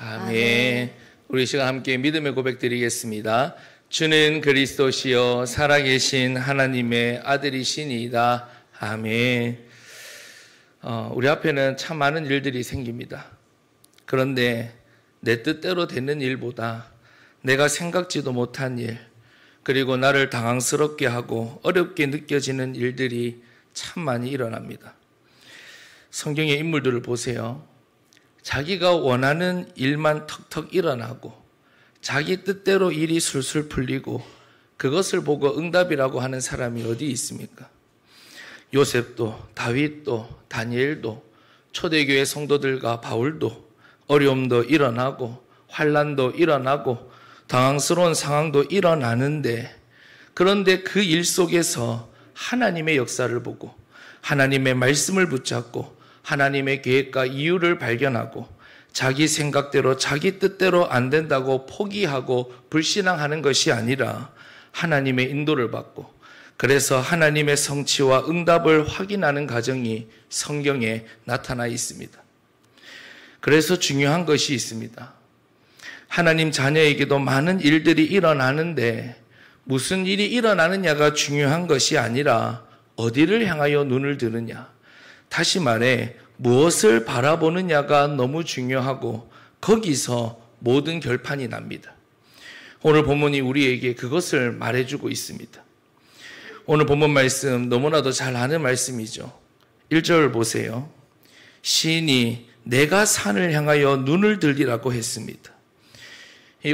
아멘. 우리 시간 함께 믿음의 고백 드리겠습니다. 주는 그리스도시요 살아계신 하나님의 아들이시니이다. 아멘. 우리 앞에는 참 많은 일들이 생깁니다. 그런데 내 뜻대로 되는 일보다 내가 생각지도 못한 일, 그리고 나를 당황스럽게 하고 어렵게 느껴지는 일들이 참 많이 일어납니다. 성경의 인물들을 보세요. 자기가 원하는 일만 턱턱 일어나고 자기 뜻대로 일이 술술 풀리고 그것을 보고 응답이라고 하는 사람이 어디 있습니까? 요셉도, 다윗도, 다니엘도, 초대교회 성도들과 바울도 어려움도 일어나고 환난도 일어나고 당황스러운 상황도 일어나는데, 그런데 그 일 속에서 하나님의 역사를 보고 하나님의 말씀을 붙잡고 하나님의 계획과 이유를 발견하고 자기 생각대로 자기 뜻대로 안 된다고 포기하고 불신앙하는 것이 아니라 하나님의 인도를 받고, 그래서 하나님의 성취와 응답을 확인하는 과정이 성경에 나타나 있습니다. 그래서 중요한 것이 있습니다. 하나님 자녀에게도 많은 일들이 일어나는데 무슨 일이 일어나느냐가 중요한 것이 아니라 어디를 향하여 눈을 드느냐, 다시 말해 무엇을 바라보느냐가 너무 중요하고 거기서 모든 결판이 납니다. 오늘 본문이 우리에게 그것을 말해주고 있습니다. 오늘 본문 말씀 너무나도 잘 아는 말씀이죠. 1절 보세요. 시인이 내가 산을 향하여 눈을 들리라고 했습니다.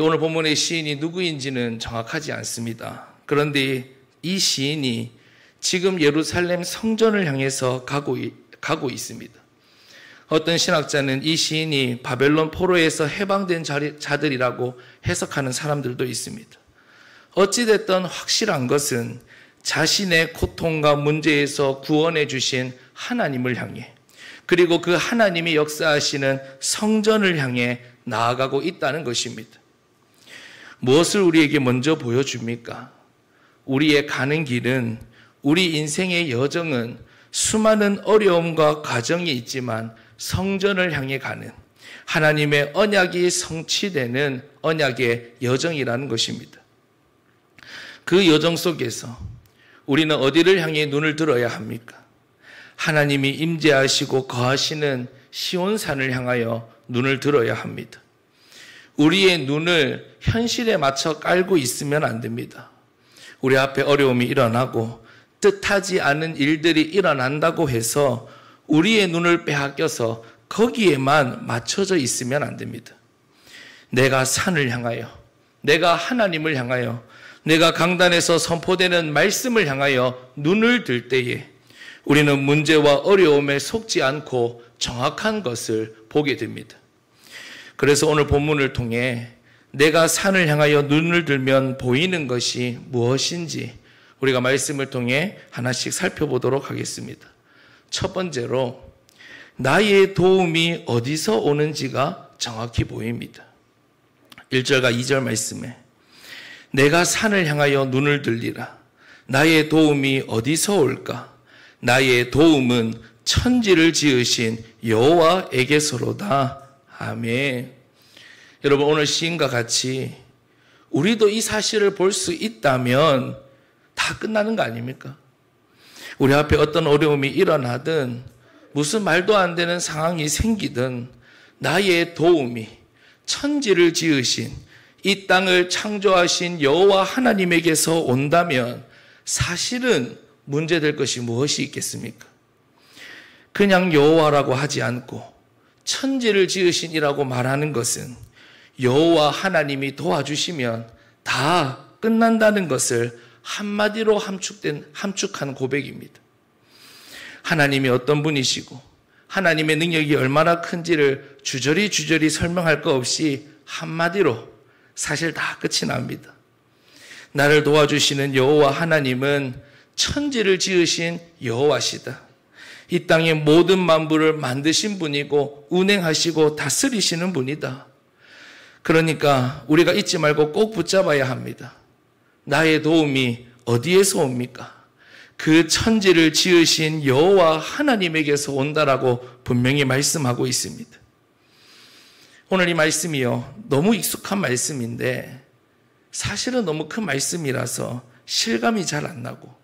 오늘 본문의 시인이 누구인지는 정확하지 않습니다. 그런데 이 시인이 지금 예루살렘 성전을 향해서 가고 있습니다. 어떤 신학자는 이 시인이 바벨론 포로에서 해방된 자들이라고 해석하는 사람들도 있습니다. 어찌됐든 확실한 것은 자신의 고통과 문제에서 구원해 주신 하나님을 향해, 그리고 그 하나님이 역사하시는 성전을 향해 나아가고 있다는 것입니다. 무엇을 우리에게 먼저 보여줍니까? 우리의 가는 길은, 우리 인생의 여정은 수많은 어려움과 과정이 있지만 성전을 향해 가는 하나님의 언약이 성취되는 언약의 여정이라는 것입니다. 그 여정 속에서 우리는 어디를 향해 눈을 들어야 합니까? 하나님이 임재하시고 거하시는 시온산을 향하여 눈을 들어야 합니다. 우리의 눈을 현실에 맞춰 깔고 있으면 안 됩니다. 우리 앞에 어려움이 일어나고 뜻하지 않은 일들이 일어난다고 해서 우리의 눈을 빼앗겨서 거기에만 맞춰져 있으면 안 됩니다. 내가 산을 향하여, 내가 하나님을 향하여, 내가 강단에서 선포되는 말씀을 향하여 눈을 들 때에 우리는 문제와 어려움에 속지 않고 정확한 것을 보게 됩니다. 그래서 오늘 본문을 통해 내가 산을 향하여 눈을 들면 보이는 것이 무엇인지 우리가 말씀을 통해 하나씩 살펴보도록 하겠습니다. 첫 번째로 나의 도움이 어디서 오는지가 정확히 보입니다. 1절과 2절 말씀에 내가 산을 향하여 눈을 들리라. 나의 도움이 어디서 올까? 나의 도움은 천지를 지으신 여호와에게서로다. 아멘. 여러분, 오늘 시인과 같이 우리도 이 사실을 볼 수 있다면 다 끝나는 거 아닙니까? 우리 앞에 어떤 어려움이 일어나든 무슨 말도 안 되는 상황이 생기든 나의 도움이 천지를 지으신 이 땅을 창조하신 여호와 하나님에게서 온다면 사실은 문제될 것이 무엇이 있겠습니까? 그냥 여호와라고 하지 않고 천지를 지으신이라고 말하는 것은 여호와 하나님이 도와주시면 다 끝난다는 것을 한마디로 함축한 고백입니다. 하나님이 어떤 분이시고 하나님의 능력이 얼마나 큰지를 주저리 설명할 것 없이 한마디로 사실 다 끝이 납니다. 나를 도와주시는 여호와 하나님은 천지를 지으신 여호와시다. 이 땅의 모든 만물을 만드신 분이고 운행하시고 다스리시는 분이다. 그러니까 우리가 잊지 말고 꼭 붙잡아야 합니다. 나의 도움이 어디에서 옵니까? 그 천지를 지으신 여호와 하나님에게서 온다라고 분명히 말씀하고 있습니다. 오늘 이 말씀이요, 너무 익숙한 말씀인데 사실은 너무 큰 말씀이라서 실감이 잘 안 나고,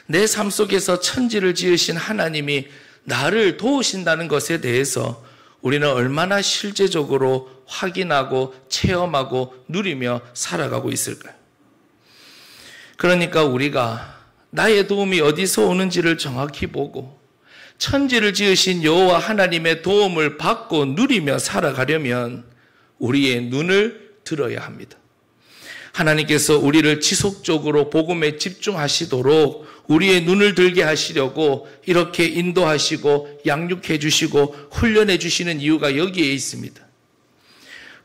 내 삶 속에서 천지를 지으신 하나님이 나를 도우신다는 것에 대해서 우리는 얼마나 실제적으로 확인하고 체험하고 누리며 살아가고 있을까요? 그러니까 우리가 나의 도움이 어디서 오는지를 정확히 보고 천지를 지으신 여호와 하나님의 도움을 받고 누리며 살아가려면 우리의 눈을 들어야 합니다. 하나님께서 우리를 지속적으로 복음에 집중하시도록 우리의 눈을 들게 하시려고 이렇게 인도하시고 양육해 주시고 훈련해 주시는 이유가 여기에 있습니다.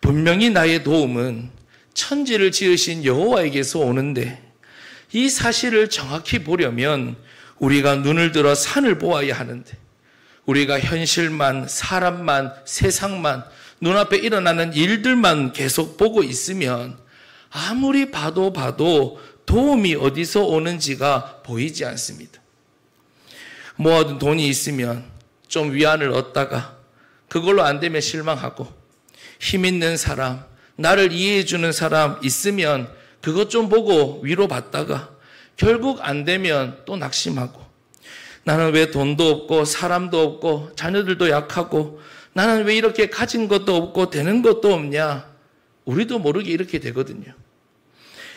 분명히 나의 도움은 천지를 지으신 여호와에게서 오는데, 이 사실을 정확히 보려면 우리가 눈을 들어 산을 보아야 하는데, 우리가 현실만, 사람만, 세상만, 눈앞에 일어나는 일들만 계속 보고 있으면 아무리 봐도 도움이 어디서 오는지가 보이지 않습니다. 모아둔 돈이 있으면 좀 위안을 얻다가 그걸로 안 되면 실망하고, 힘 있는 사람, 나를 이해해 주는 사람 있으면 그것 좀 보고 위로받다가 결국 안 되면 또 낙심하고, 나는 왜 돈도 없고 사람도 없고 자녀들도 약하고 나는 왜 이렇게 가진 것도 없고 되는 것도 없냐, 우리도 모르게 이렇게 되거든요.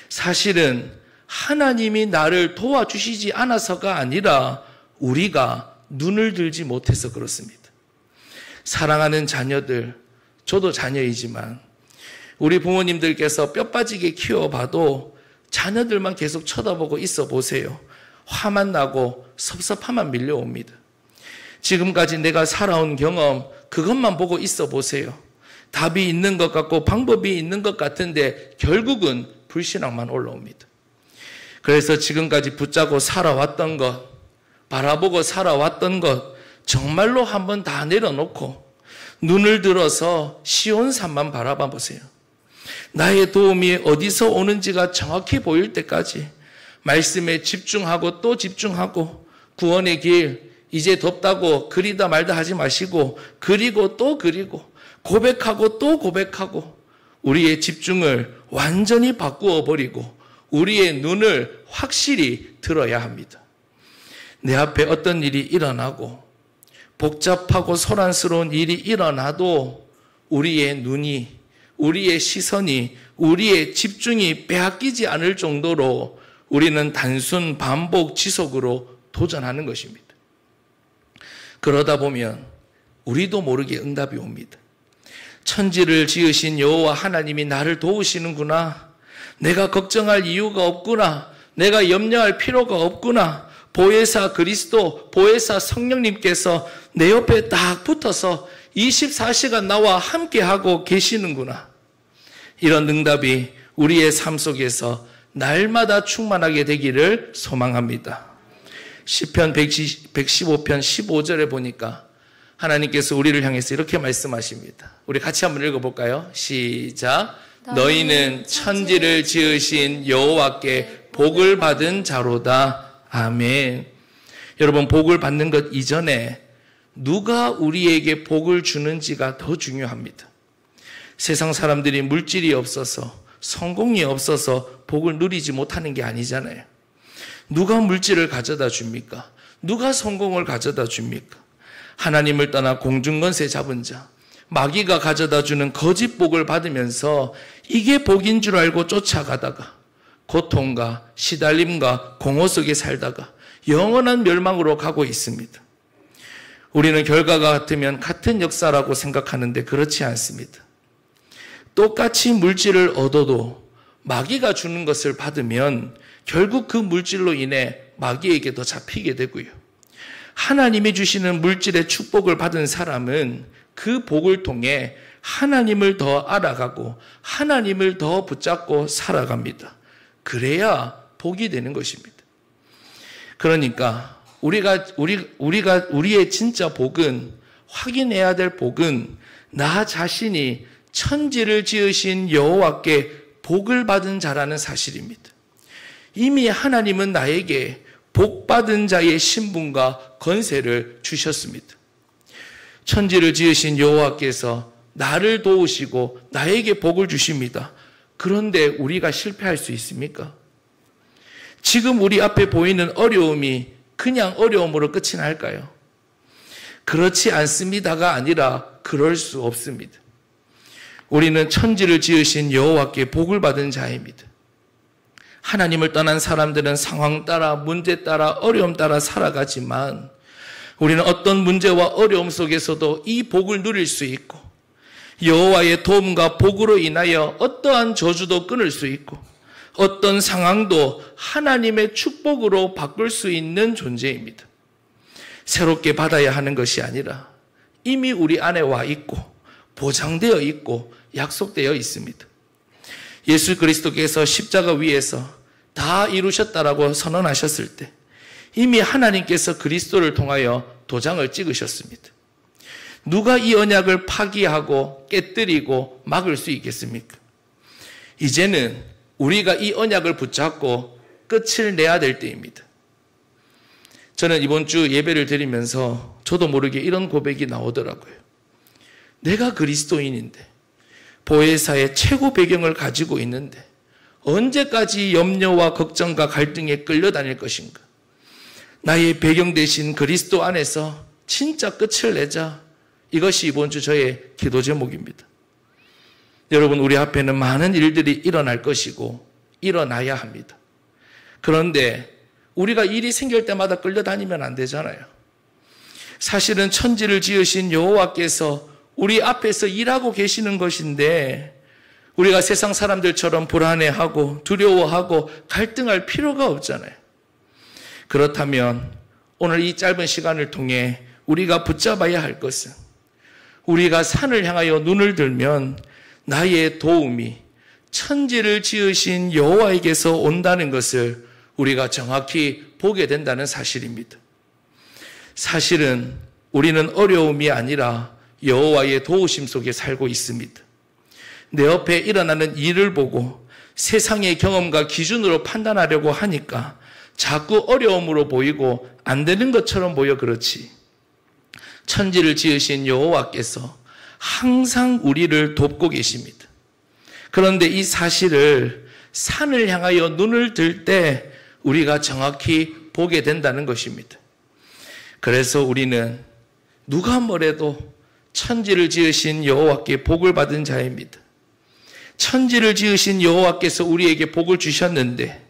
사실은 하나님이 나를 도와주시지 않아서가 아니라 우리가 눈을 들지 못해서 그렇습니다. 사랑하는 자녀들, 저도 자녀이지만 우리 부모님들께서 뼈 빠지게 키워봐도 자녀들만 계속 쳐다보고 있어 보세요. 화만 나고 섭섭함만 밀려옵니다. 지금까지 내가 살아온 경험, 그것만 보고 있어 보세요. 답이 있는 것 같고 방법이 있는 것 같은데 결국은 불신앙만 올라옵니다. 그래서 지금까지 붙잡고 살아왔던 것, 바라보고 살아왔던 것 정말로 한번 다 내려놓고 눈을 들어서 시온산만 바라봐 보세요. 나의 도움이 어디서 오는지가 정확히 보일 때까지 말씀에 집중하고 또 집중하고, 구원의 길, 이제 덥다고 그리다 말다 하지 마시고 그리고 또 그리고 고백하고 또 고백하고 우리의 집중을 완전히 바꾸어 버리고 우리의 눈을 확실히 들어야 합니다. 내 앞에 어떤 일이 일어나고 복잡하고 소란스러운 일이 일어나도 우리의 눈이, 우리의 시선이, 우리의 집중이 빼앗기지 않을 정도로 우리는 단순 반복 지속으로 도전하는 것입니다. 그러다 보면 우리도 모르게 응답이 옵니다. 천지를 지으신 여호와 하나님이 나를 도우시는구나. 내가 걱정할 이유가 없구나. 내가 염려할 필요가 없구나. 보혜사 그리스도, 보혜사 성령님께서 내 옆에 딱 붙어서 24시간 나와 함께하고 계시는구나. 이런 응답이 우리의 삶 속에서 날마다 충만하게 되기를 소망합니다. 시편 115편 15절에 보니까 하나님께서 우리를 향해서 이렇게 말씀하십니다. 우리 같이 한번 읽어볼까요? 시작. 너희는 천지를 지으신 여호와께 복을 받은 자로다. 아멘. 여러분, 복을 받는 것 이전에 누가 우리에게 복을 주는지가 더 중요합니다. 세상 사람들이 물질이 없어서, 성공이 없어서 복을 누리지 못하는 게 아니잖아요. 누가 물질을 가져다 줍니까? 누가 성공을 가져다 줍니까? 하나님을 떠나 공중권세 잡은 자, 마귀가 가져다 주는 거짓 복을 받으면서 이게 복인 줄 알고 쫓아가다가 고통과 시달림과 공허 속에 살다가 영원한 멸망으로 가고 있습니다. 우리는 결과가 같으면 같은 역사라고 생각하는데 그렇지 않습니다. 똑같이 물질을 얻어도 마귀가 주는 것을 받으면 결국 그 물질로 인해 마귀에게 더 잡히게 되고요. 하나님이 주시는 물질의 축복을 받은 사람은 그 복을 통해 하나님을 더 알아가고 하나님을 더 붙잡고 살아갑니다. 그래야 복이 되는 것입니다. 그러니까 우리의 진짜 복은, 확인해야 될 복은 나 자신이 천지를 지으신 여호와께 복을 받은 자라는 사실입니다. 이미 하나님은 나에게 복받은 자의 신분과 권세를 주셨습니다. 천지를 지으신 여호와께서 나를 도우시고 나에게 복을 주십니다. 그런데 우리가 실패할 수 있습니까? 지금 우리 앞에 보이는 어려움이 그냥 어려움으로 끝이 날까요? 그렇지 않습니다가 아니라 그럴 수 없습니다. 우리는 천지를 지으신 여호와께 복을 받은 자입니다. 하나님을 떠난 사람들은 상황 따라, 문제 따라, 어려움 따라 살아가지만 우리는 어떤 문제와 어려움 속에서도 이 복을 누릴 수 있고 여호와의 도움과 복으로 인하여 어떠한 저주도 끊을 수 있고 어떤 상황도 하나님의 축복으로 바꿀 수 있는 존재입니다. 새롭게 받아야 하는 것이 아니라 이미 우리 안에 와 있고 보장되어 있고 약속되어 있습니다. 예수 그리스도께서 십자가 위에서 다 이루셨다라고 선언하셨을 때 이미 하나님께서 그리스도를 통하여 도장을 찍으셨습니다. 누가 이 언약을 파기하고 깨뜨리고 막을 수 있겠습니까? 이제는 우리가 이 언약을 붙잡고 끝을 내야 될 때입니다. 저는 이번 주 예배를 드리면서 저도 모르게 이런 고백이 나오더라고요. 내가 그리스도인인데 보혜사의 최고 배경을 가지고 있는데 언제까지 염려와 걱정과 갈등에 끌려다닐 것인가? 나의 배경 되신 그리스도 안에서 진짜 끝을 내자. 이것이 이번 주 저의 기도 제목입니다. 여러분, 우리 앞에는 많은 일들이 일어날 것이고 일어나야 합니다. 그런데 우리가 일이 생길 때마다 끌려다니면 안 되잖아요. 사실은 천지를 지으신 여호와께서 우리 앞에서 일하고 계시는 것인데 우리가 세상 사람들처럼 불안해하고 두려워하고 갈등할 필요가 없잖아요. 그렇다면 오늘 이 짧은 시간을 통해 우리가 붙잡아야 할 것은 우리가 산을 향하여 눈을 들면 나의 도움이 천지를 지으신 여호와에게서 온다는 것을 우리가 정확히 보게 된다는 사실입니다. 사실은 우리는 어려움이 아니라 여호와의 도우심 속에 살고 있습니다. 내 옆에 일어나는 일을 보고 세상의 경험과 기준으로 판단하려고 하니까 자꾸 어려움으로 보이고 안 되는 것처럼 보여 그렇지. 천지를 지으신 여호와께서 항상 우리를 돕고 계십니다. 그런데 이 사실을 산을 향하여 눈을 들 때 우리가 정확히 보게 된다는 것입니다. 그래서 우리는 누가 뭐래도 천지를 지으신 여호와께 복을 받은 자입니다. 천지를 지으신 여호와께서 우리에게 복을 주셨는데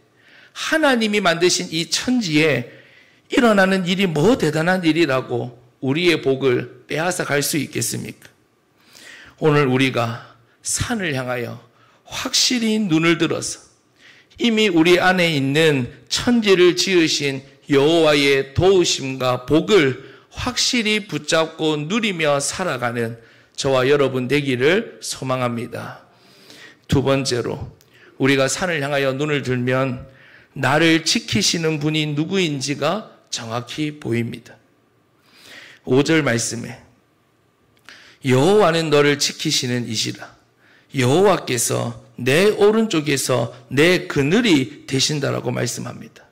하나님이 만드신 이 천지에 일어나는 일이 뭐 대단한 일이라고 우리의 복을 빼앗아 갈 수 있겠습니까? 오늘 우리가 산을 향하여 확실히 눈을 들어서 이미 우리 안에 있는 천지를 지으신 여호와의 도우심과 복을 확실히 붙잡고 누리며 살아가는 저와 여러분 되기를 소망합니다. 두 번째로 우리가 산을 향하여 눈을 들면 나를 지키시는 분이 누구인지가 정확히 보입니다. 5절 말씀에 여호와는 너를 지키시는 이시라. 여호와께서 내 오른쪽에서 내 그늘이 되신다라고 말씀합니다.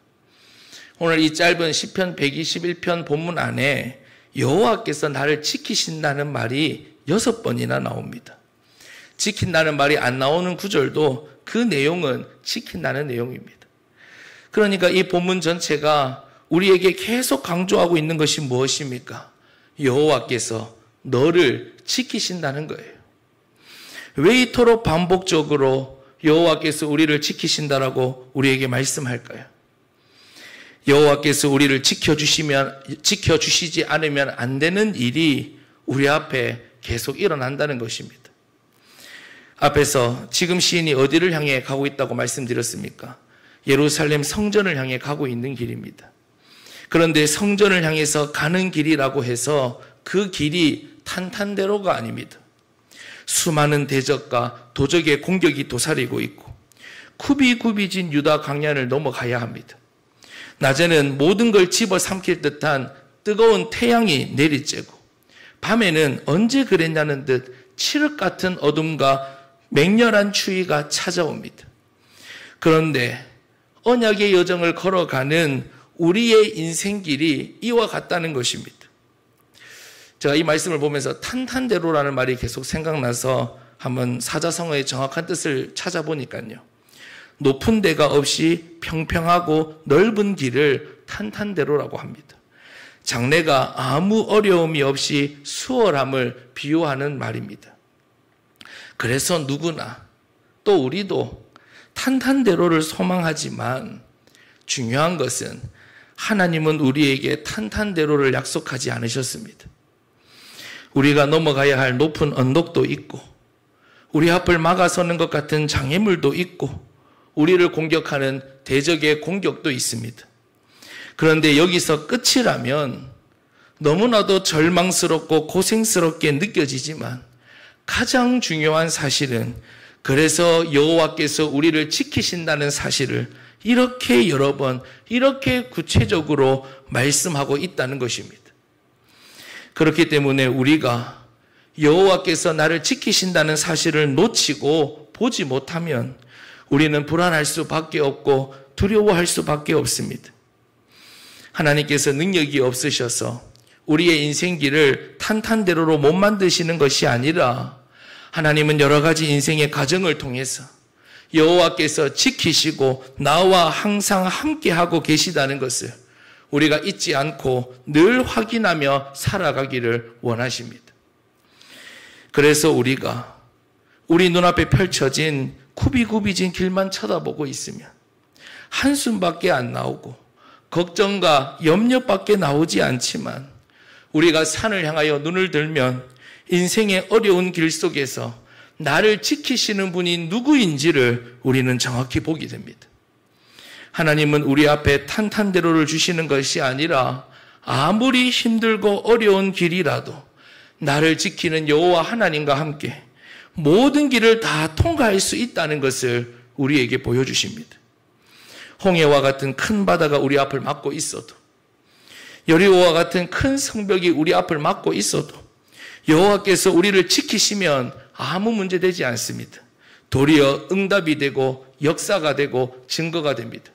오늘 이 짧은 시편 121편 본문 안에 여호와께서 나를 지키신다는 말이 6번이나 나옵니다. 지킨다는 말이 안 나오는 구절도 그 내용은 지킨다는 내용입니다. 그러니까 이 본문 전체가 우리에게 계속 강조하고 있는 것이 무엇입니까? 여호와께서 너를 지키신다는 거예요. 왜 이토록 반복적으로 여호와께서 우리를 지키신다라고 우리에게 말씀할까요? 여호와께서 우리를 지켜주시지 않으면 안 되는 일이 우리 앞에 계속 일어난다는 것입니다. 앞에서 지금 시인이 어디를 향해 가고 있다고 말씀드렸습니까? 예루살렘 성전을 향해 가고 있는 길입니다. 그런데 성전을 향해서 가는 길이라고 해서 그 길이 탄탄대로가 아닙니다. 수많은 대적과 도적의 공격이 도사리고 있고 굽이굽이진 유다 광야를 넘어가야 합니다. 낮에는 모든 걸 집어삼킬 듯한 뜨거운 태양이 내리쬐고 밤에는 언제 그랬냐는 듯 칠흑 같은 어둠과 맹렬한 추위가 찾아옵니다. 그런데 언약의 여정을 걸어가는 우리의 인생길이 이와 같다는 것입니다. 제가 이 말씀을 보면서 탄탄대로라는 말이 계속 생각나서 한번 사자성어의 정확한 뜻을 찾아보니까요. 높은 데가 없이 평평하고 넓은 길을 탄탄대로라고 합니다. 장래가 아무 어려움이 없이 수월함을 비유하는 말입니다. 그래서 누구나 또 우리도 탄탄대로를 소망하지만 중요한 것은 하나님은 우리에게 탄탄대로를 약속하지 않으셨습니다. 우리가 넘어가야 할 높은 언덕도 있고 우리 앞을 막아서는 것 같은 장애물도 있고 우리를 공격하는 대적의 공격도 있습니다. 그런데 여기서 끝이라면 너무나도 절망스럽고 고생스럽게 느껴지지만 가장 중요한 사실은 그래서 여호와께서 우리를 지키신다는 사실을 이렇게 여러 번 이렇게 구체적으로 말씀하고 있다는 것입니다. 그렇기 때문에 우리가 여호와께서 나를 지키신다는 사실을 놓치고 보지 못하면 우리는 불안할 수밖에 없고 두려워할 수밖에 없습니다. 하나님께서 능력이 없으셔서 우리의 인생길을 탄탄대로로 못 만드시는 것이 아니라 하나님은 여러 가지 인생의 과정을 통해서 여호와께서 지키시고 나와 항상 함께하고 계시다는 것을 우리가 잊지 않고 늘 확인하며 살아가기를 원하십니다. 그래서 우리가 우리 눈앞에 펼쳐진 굽이굽이진 길만 쳐다보고 있으면 한숨밖에 안 나오고 걱정과 염려밖에 나오지 않지만 우리가 산을 향하여 눈을 들면 인생의 어려운 길 속에서 나를 지키시는 분이 누구인지를 우리는 정확히 보게 됩니다. 하나님은 우리 앞에 탄탄대로를 주시는 것이 아니라 아무리 힘들고 어려운 길이라도 나를 지키는 여호와 하나님과 함께 모든 길을 다 통과할 수 있다는 것을 우리에게 보여주십니다. 홍해와 같은 큰 바다가 우리 앞을 막고 있어도 여리고와 같은 큰 성벽이 우리 앞을 막고 있어도 여호와께서 우리를 지키시면 아무 문제 되지 않습니다. 도리어 응답이 되고 역사가 되고 증거가 됩니다.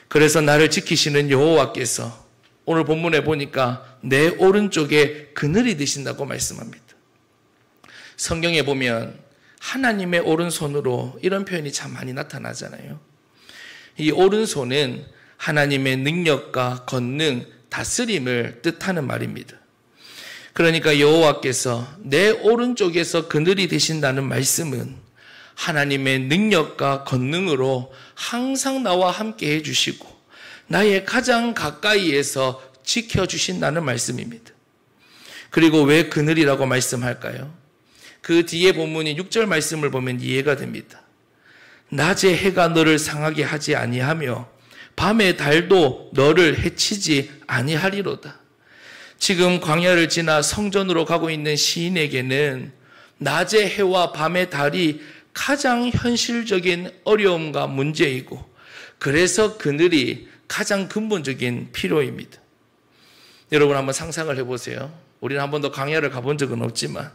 그래서 나를 지키시는 여호와께서 오늘 본문에 보니까 내 오른쪽에 그늘이 되신다고 말씀합니다. 성경에 보면 하나님의 오른손으로 이런 표현이 참 많이 나타나잖아요. 이 오른손은 하나님의 능력과 권능, 다스림을 뜻하는 말입니다. 그러니까 여호와께서 내 오른쪽에서 그늘이 되신다는 말씀은 하나님의 능력과 권능으로 항상 나와 함께 해주시고 나의 가장 가까이에서 지켜주신다는 말씀입니다. 그리고 왜 그늘이라고 말씀할까요? 그 뒤에 본문이 6절 말씀을 보면 이해가 됩니다. 낮에 해가 너를 상하게 하지 아니하며 밤의 달도 너를 해치지 아니하리로다. 지금 광야를 지나 성전으로 가고 있는 시인에게는 낮의 해와 밤의 달이 가장 현실적인 어려움과 문제이고 그래서 그늘이 가장 근본적인 필요입니다. 여러분 한번 상상을 해보세요. 우리는 한 번도 광야를 가본 적은 없지만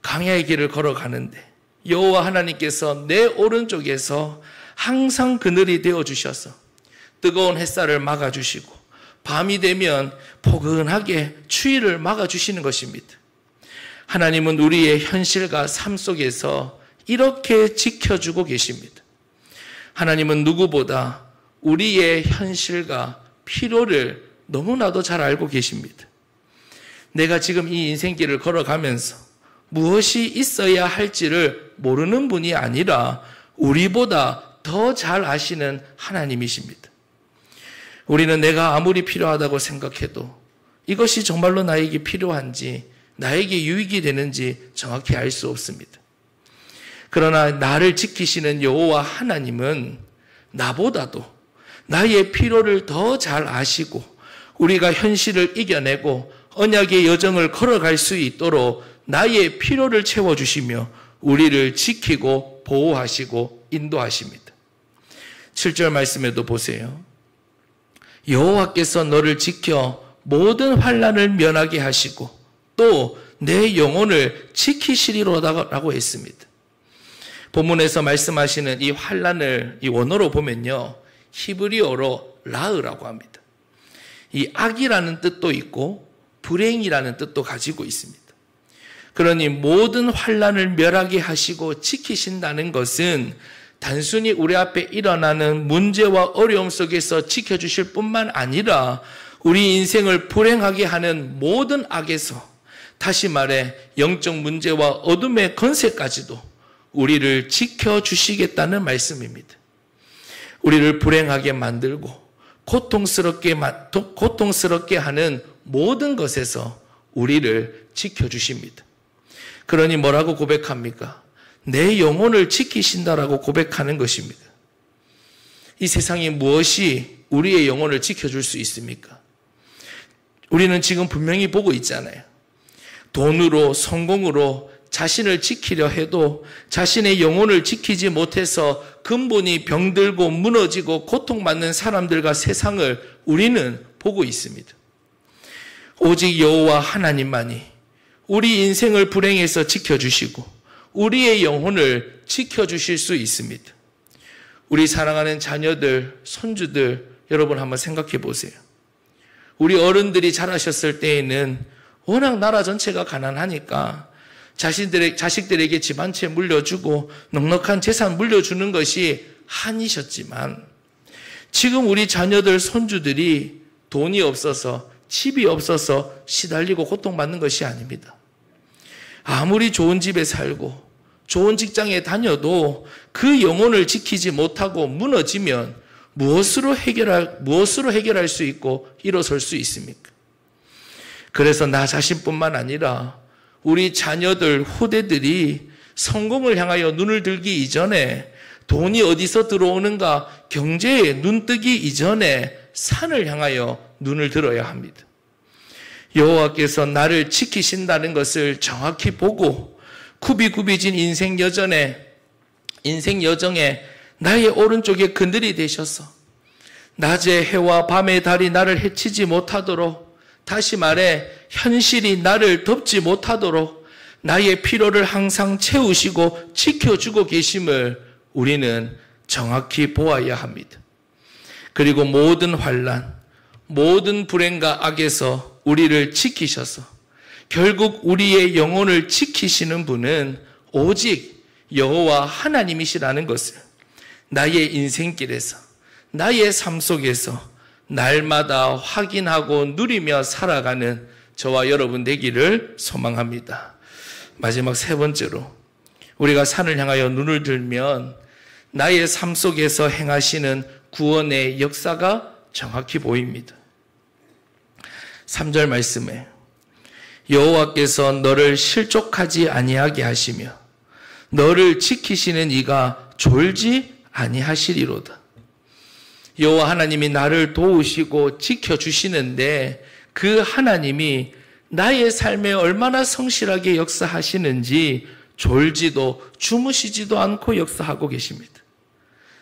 광야의 길을 걸어가는데 여호와 하나님께서 내 오른쪽에서 항상 그늘이 되어주셔서 뜨거운 햇살을 막아주시고 밤이 되면 포근하게 추위를 막아주시는 것입니다. 하나님은 우리의 현실과 삶 속에서 이렇게 지켜주고 계십니다. 하나님은 누구보다 우리의 현실과 필요를 너무나도 잘 알고 계십니다. 내가 지금 이 인생길을 걸어가면서 무엇이 있어야 할지를 모르는 분이 아니라 우리보다 더 잘 아시는 하나님이십니다. 우리는 내가 아무리 필요하다고 생각해도 이것이 정말로 나에게 필요한지 나에게 유익이 되는지 정확히 알 수 없습니다. 그러나 나를 지키시는 여호와 하나님은 나보다도 나의 필요를 더 잘 아시고 우리가 현실을 이겨내고 언약의 여정을 걸어갈 수 있도록 나의 필요를 채워주시며 우리를 지키고 보호하시고 인도하십니다. 7절 말씀에도 보세요. 여호와께서 너를 지켜 모든 환난을 면하게 하시고 또 내 영혼을 지키시리로다라고 했습니다. 본문에서 말씀하시는 이 환난을 이 원어로 보면요, 히브리어로 라으라고 합니다. 이 악이라는 뜻도 있고 불행이라는 뜻도 가지고 있습니다. 그러니 모든 환난을 멸하게 하시고 지키신다는 것은 단순히 우리 앞에 일어나는 문제와 어려움 속에서 지켜주실 뿐만 아니라 우리 인생을 불행하게 하는 모든 악에서, 다시 말해 영적 문제와 어둠의 건세까지도 우리를 지켜주시겠다는 말씀입니다. 우리를 불행하게 만들고 고통스럽게 하는 모든 것에서 우리를 지켜주십니다. 그러니 뭐라고 고백합니까? 내 영혼을 지키신다라고 고백하는 것입니다. 이 세상에 무엇이 우리의 영혼을 지켜줄 수 있습니까? 우리는 지금 분명히 보고 있잖아요. 돈으로, 성공으로 자신을 지키려 해도 자신의 영혼을 지키지 못해서 근본이 병들고 무너지고 고통받는 사람들과 세상을 우리는 보고 있습니다. 오직 여호와 하나님만이 우리 인생을 불행에서 지켜주시고 우리의 영혼을 지켜주실 수 있습니다. 우리 사랑하는 자녀들, 손주들, 여러분 한번 생각해 보세요. 우리 어른들이 자라셨을 때에는 워낙 나라 전체가 가난하니까 자식들에게 집 한 채 물려주고 넉넉한 재산 물려주는 것이 한이셨지만, 지금 우리 자녀들, 손주들이 돈이 없어서, 집이 없어서 시달리고 고통받는 것이 아닙니다. 아무리 좋은 집에 살고 좋은 직장에 다녀도 그 영혼을 지키지 못하고 무너지면 무엇으로 해결할 수 있고 일어설 수 있습니까? 그래서 나 자신뿐만 아니라 우리 자녀들, 후대들이 성공을 향하여 눈을 들기 이전에, 돈이 어디서 들어오는가 경제에 눈뜨기 이전에 산을 향하여 눈을 들어야 합니다. 여호와께서 나를 지키신다는 것을 정확히 보고 굽이굽이진 인생 여정에 나의 오른쪽에 그늘이 되셔서 낮에 해와 밤의 달이 나를 해치지 못하도록, 다시 말해 현실이 나를 덮지 못하도록 나의 필요를 항상 채우시고 지켜주고 계심을 우리는 정확히 보아야 합니다. 그리고 모든 환난, 모든 불행과 악에서 우리를 지키셔서 결국 우리의 영혼을 지키시는 분은 오직 여호와 하나님이시라는 것을 나의 인생길에서, 나의 삶 속에서 날마다 확인하고 누리며 살아가는 저와 여러분 되기를 소망합니다. 마지막 세 번째로, 우리가 산을 향하여 눈을 들면 나의 삶 속에서 행하시는 구원의 역사가 정확히 보입니다. 3절 말씀에 여호와께서 너를 실족하지 아니하게 하시며 너를 지키시는 이가 졸지 아니하시리로다. 여호와 하나님이 나를 도우시고 지켜주시는데 그 하나님이 나의 삶에 얼마나 성실하게 역사하시는지 졸지도 주무시지도 않고 역사하고 계십니다.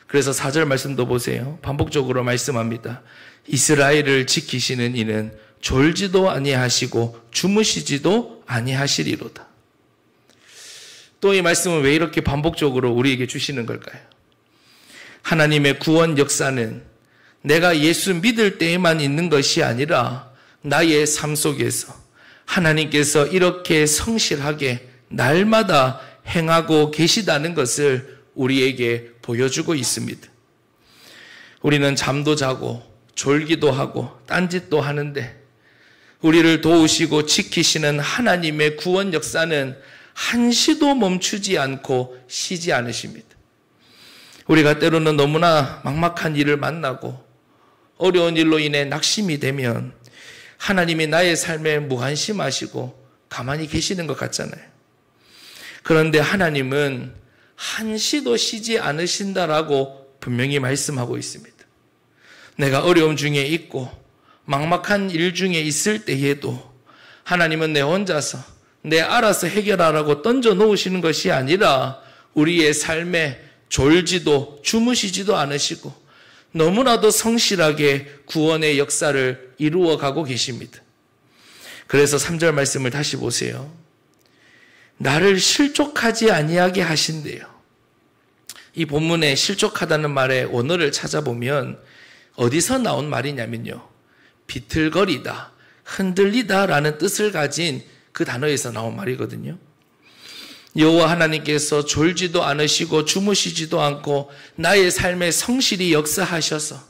그래서 4절 말씀도 보세요. 반복적으로 말씀합니다. 이스라엘을 지키시는 이는 졸지도 아니하시고 주무시지도 아니하시리로다. 또 이 말씀은 왜 이렇게 반복적으로 우리에게 주시는 걸까요? 하나님의 구원 역사는 내가 예수 믿을 때에만 있는 것이 아니라 나의 삶 속에서 하나님께서 이렇게 성실하게 날마다 행하고 계시다는 것을 우리에게 보여주고 있습니다. 우리는 잠도 자고 졸기도 하고 딴짓도 하는데 우리를 도우시고 지키시는 하나님의 구원 역사는 한시도 멈추지 않고 쉬지 않으십니다. 우리가 때로는 너무나 막막한 일을 만나고 어려운 일로 인해 낙심이 되면 하나님이 나의 삶에 무관심하시고 가만히 계시는 것 같잖아요. 그런데 하나님은 한시도 쉬지 않으신다라고 분명히 말씀하고 있습니다. 내가 어려움 중에 있고 막막한 일 중에 있을 때에도 하나님은 내 혼자서 내 알아서 해결하라고 던져 놓으시는 것이 아니라 우리의 삶에 졸지도 주무시지도 않으시고 너무나도 성실하게 구원의 역사를 이루어가고 계십니다. 그래서 3절 말씀을 다시 보세요. 나를 실족하지 아니하게 하신대요. 이 본문에 실족하다는 말의 원어를 찾아보면 어디서 나온 말이냐면요, 비틀거리다, 흔들리다라는 뜻을 가진 그 단어에서 나온 말이거든요. 여호와 하나님께서 졸지도 않으시고 주무시지도 않고 나의 삶에 성실히 역사하셔서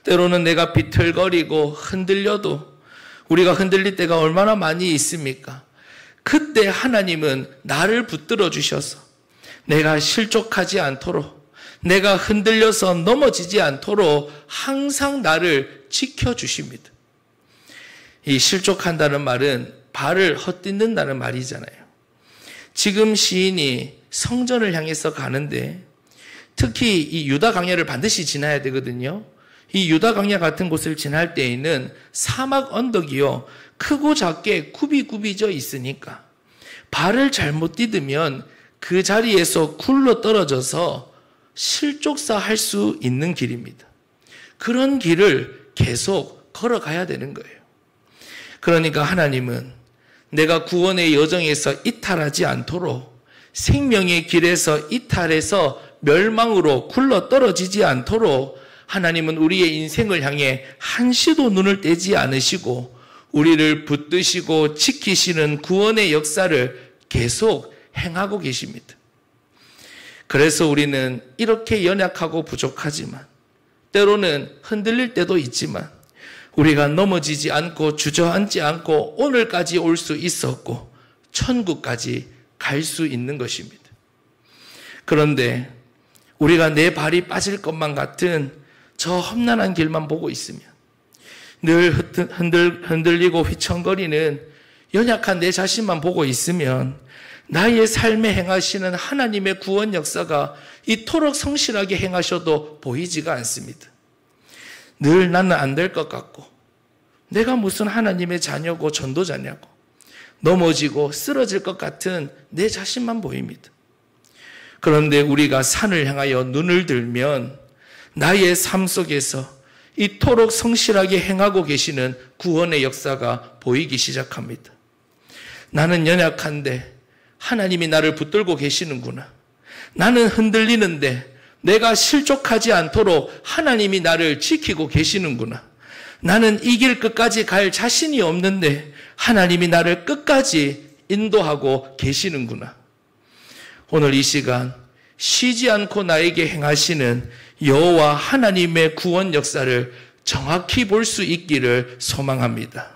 때로는 내가 비틀거리고 흔들려도 우리가 흔들릴 때가 얼마나 많이 있습니까? 그때 하나님은 나를 붙들어 주셔서 내가 실족하지 않도록, 내가 흔들려서 넘어지지 않도록 항상 나를 지켜주십니다. 이 실족한다는 말은 발을 헛딛는다는 말이잖아요. 지금 시인이 성전을 향해서 가는데 특히 이 유다 광야를 반드시 지나야 되거든요. 이 유다 광야 같은 곳을 지날 때에는 사막 언덕이요, 크고 작게 굽이굽이져 있으니까 발을 잘못 디디면 그 자리에서 굴러 떨어져서 실족사 할 수 있는 길입니다. 그런 길을 계속 걸어가야 되는 거예요. 그러니까 하나님은 내가 구원의 여정에서 이탈하지 않도록, 생명의 길에서 이탈해서 멸망으로 굴러 떨어지지 않도록 하나님은 우리의 인생을 향해 한시도 눈을 떼지 않으시고 우리를 붙드시고 지키시는 구원의 역사를 계속 행하고 계십니다. 그래서 우리는 이렇게 연약하고 부족하지만, 때로는 흔들릴 때도 있지만 우리가 넘어지지 않고 주저앉지 않고 오늘까지 올 수 있었고 천국까지 갈 수 있는 것입니다. 그런데 우리가 내 발이 빠질 것만 같은 저 험난한 길만 보고 있으면, 늘 흔들리고 휘청거리는 연약한 내 자신만 보고 있으면 나의 삶에 행하시는 하나님의 구원 역사가 이토록 성실하게 행하셔도 보이지가 않습니다. 늘 나는 안 될 것 같고, 내가 무슨 하나님의 자녀고 전도자냐고, 넘어지고 쓰러질 것 같은 내 자신만 보입니다. 그런데 우리가 산을 향하여 눈을 들면 나의 삶 속에서 이토록 성실하게 행하고 계시는 구원의 역사가 보이기 시작합니다. 나는 연약한데 하나님이 나를 붙들고 계시는구나. 나는 흔들리는데 내가 실족하지 않도록 하나님이 나를 지키고 계시는구나. 나는 이 길 끝까지 갈 자신이 없는데 하나님이 나를 끝까지 인도하고 계시는구나. 오늘 이 시간 쉬지 않고 나에게 행하시는 여호와 하나님의 구원 역사를 정확히 볼 수 있기를 소망합니다.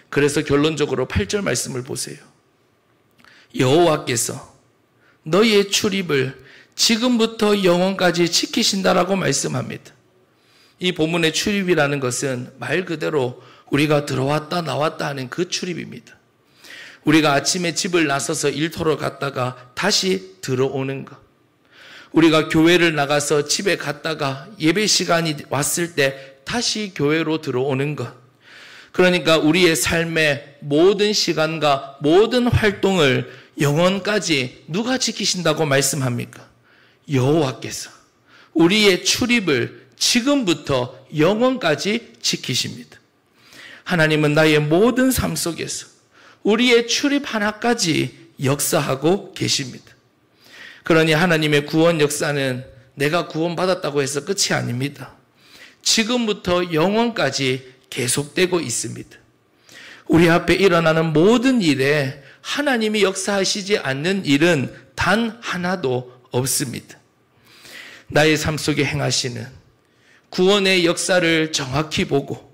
그래서 결론적으로 8절 말씀을 보세요. 여호와께서 너희의 출입을 지금부터 영원까지 지키신다라고 말씀합니다. 이 본문의 출입이라는 것은 말 그대로 우리가 들어왔다 나왔다 하는 그 출입입니다. 우리가 아침에 집을 나서서 일터로 갔다가 다시 들어오는 것, 우리가 교회를 나가서 집에 갔다가 예배 시간이 왔을 때 다시 교회로 들어오는 것, 그러니까 우리의 삶의 모든 시간과 모든 활동을 영원까지 누가 지키신다고 말씀합니까? 여호와께서 우리의 출입을 지금부터 영원까지 지키십니다. 하나님은 나의 모든 삶 속에서 우리의 출입 하나까지 역사하고 계십니다. 그러니 하나님의 구원 역사는 내가 구원받았다고 해서 끝이 아닙니다. 지금부터 영원까지 계속되고 있습니다. 우리 앞에 일어나는 모든 일에 하나님이 역사하시지 않는 일은 단 하나도 없습니다. 나의 삶 속에 행하시는 구원의 역사를 정확히 보고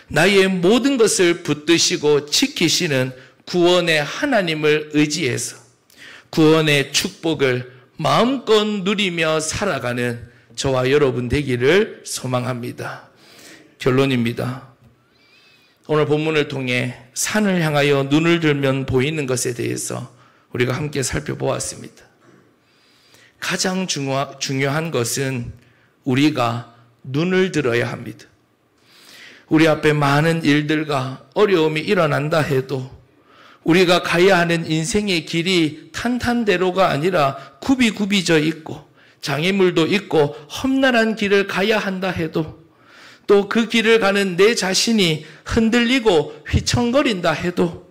나의 모든 것을 붙드시고 지키시는 구원의 하나님을 의지해서 구원의 축복을 마음껏 누리며 살아가는 저와 여러분 되기를 소망합니다. 결론입니다. 오늘 본문을 통해 산을 향하여 눈을 들면 보이는 것에 대해서 우리가 함께 살펴보았습니다. 가장 중요한 것은 우리가 눈을 들어야 합니다. 우리 앞에 많은 일들과 어려움이 일어난다 해도 우리가 가야 하는 인생의 길이 탄탄대로가 아니라 굽이굽이져 있고 장애물도 있고 험난한 길을 가야 한다 해도, 또 그 길을 가는 내 자신이 흔들리고 휘청거린다 해도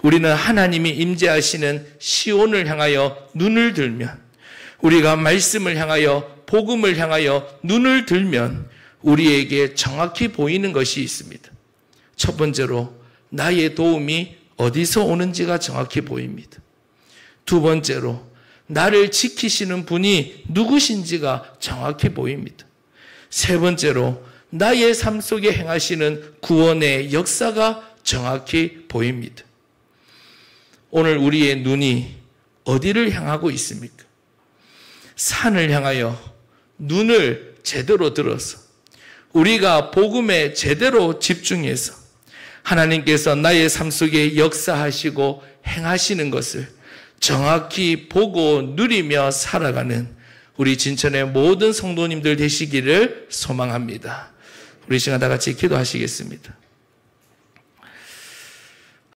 우리는 하나님이 임재하시는 시온을 향하여 눈을 들면, 우리가 말씀을 향하여 복음을 향하여 눈을 들면 우리에게 정확히 보이는 것이 있습니다. 첫 번째로 나의 도움이 어디서 오는지가 정확히 보입니다. 두 번째로 나를 지키시는 분이 누구신지가 정확히 보입니다. 세 번째로 나의 삶 속에 행하시는 구원의 역사가 정확히 보입니다. 오늘 우리의 눈이 어디를 향하고 있습니까? 산을 향하여 눈을 제대로 들어서 우리가 복음에 제대로 집중해서 하나님께서 나의 삶 속에 역사하시고 행하시는 것을 정확히 보고 누리며 살아가는 우리 진천의 모든 성도님들 되시기를 소망합니다. 우리 시간 다 같이 기도하시겠습니다.